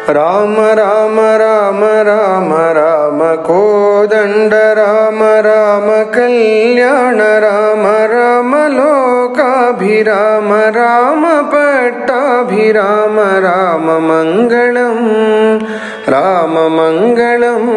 राम राम राम राम राम कोदंड राम राम कल्याण राम राम लोकाभिराम राम पट्टाभिराम राम मंगलम राम मंगलम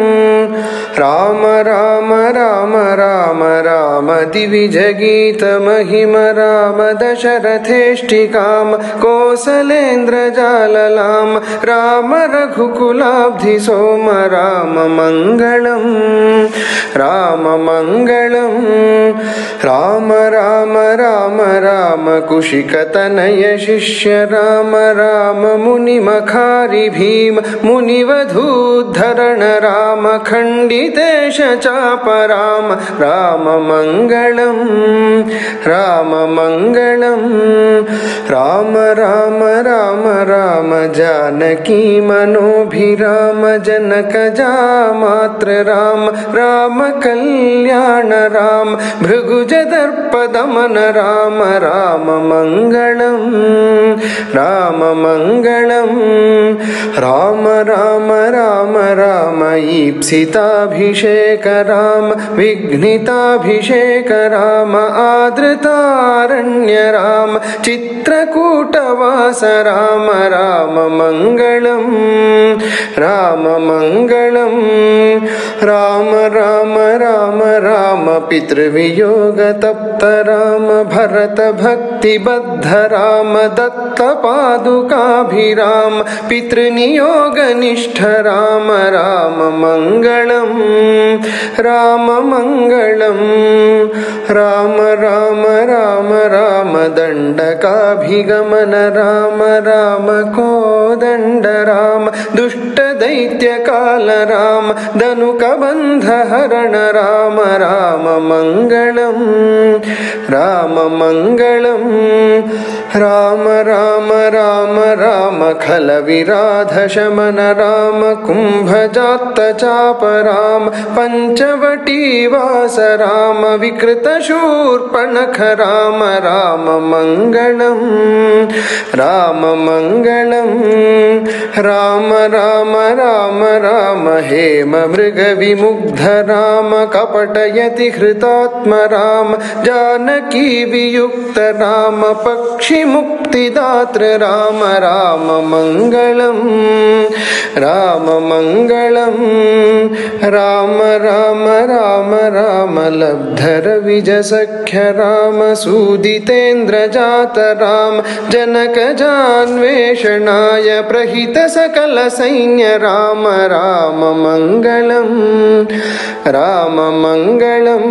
राम राम राम राम राम दिविजगीत महिम राम दशरथेष्टिकाम कोसलेन्द्र जाललाम राम रघुकुलाब्धि सोम राम मंगलम राम मंगलम राम राम राम राम कुशिकतनय शिष्य राम राम मुनिमखारि भीम मुनिवधूद्धरण राम खंडितेश चाप राम राम मंगलम राम मंगलम राम राम राम राम जानकी मनोभिराम जनक जामात्र राम राम कल्याण राम भृगुजदर्पदमन राम राम मंगलम राम मंगलम राम राम राम राम ईप्सिताभिषेक राम विघ्निताभिषेक राम आदृतारण्य राम चित्रकूटवास राम राम मंगलम राम मंगलम राम राम राम राम पितृवियोग तप्त राम भरत भक्तिबद्ध राम दत्त पादुकाभिराम पितृनियोग निष्ठ राम राम मंगलम राम मंगलम राम राम राम राम दंडकाभिगमन राम राम कोदंड राम दुष्ट दैत्य काल राम धनुकबंध हरण राम राम मंगलम राम मंगलम राम राम राम राम खल विराध शमन राम कुंभजात चाप राम पंचवटी वास राम विकृत शूर्पणख राम राम मंगलम राम मंगलम राम राम राम राम हेम मृग विमुग्ध राम कपटयति हृतात्म राम जानकी वियुक्त राम पक्षि मुक्तिदात्र राम राम मंगलम राम मंगलम राम राम राम राम लब्धर विज सख्य राम सूदितेन्द्र जात राम जनक जान्वेषणाय प्रहित सकल सैन्य राम राम मंगलम राम मंगलम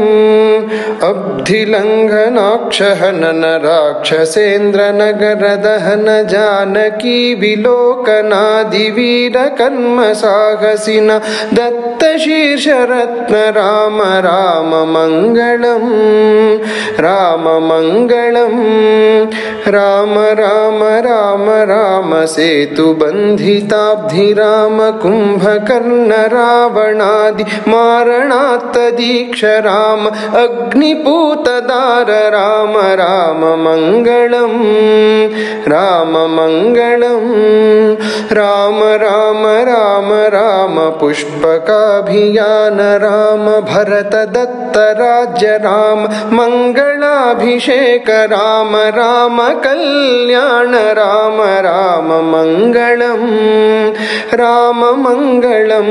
अब्धिलंघनाक्ष हनन राक्षसेन्द्र नगर दहन जानकी विलोकनादि वीर कर्म साहसिन दत्त शीर्ष रत्न राम राम मंगलम राम मंगलम राम राम राम राम सेतु बंधिताब्धि राम कुंभकर्ण रावणादि मारणात्त दीक्ष राम अग्निपूत दार राम राम मंगलम राम मंगलम राम राम राम राम पुष्पकाभियान राम भरत दत्त राज्य राम मंगलाभिषेक राम राम कल्याण राम राम मंगलम राम मंगलम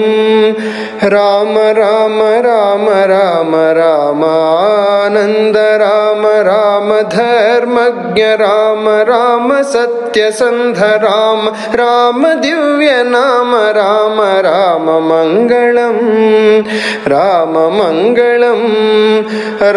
राम राम राम राम राम आनंद राम राम धर्मज्ञ राम राम सत्यसंध राम राम दिव्य नाम राम राम मंगलम राम मंगलम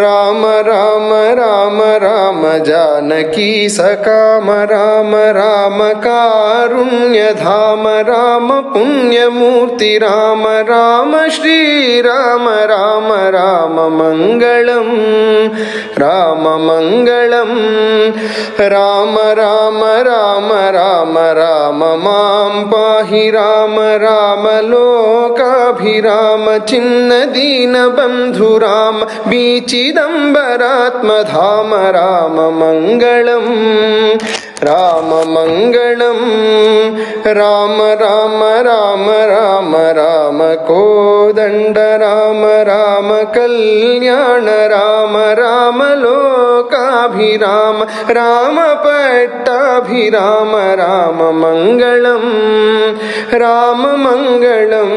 राम राम राम राम जानकी सकाम राम राम कारुण्य धाम राम पुण्यमूर्ति राम राम श्री राम राम राम मंगलम राम मंगलम राम राम राम राम राम मां पाहि राम राम लोकाभिराम चिन्न दीन बंधु राम बीचिदंबरात्म धाम राम मंगलम రామమంగళం రామ రామ రామ రామ రామ కోదండ రామ రామ కళ్యాణ రామ రామ లోకాభిరామ రామ పట్టాభిరామ రామ మంగళం రామ మంగళం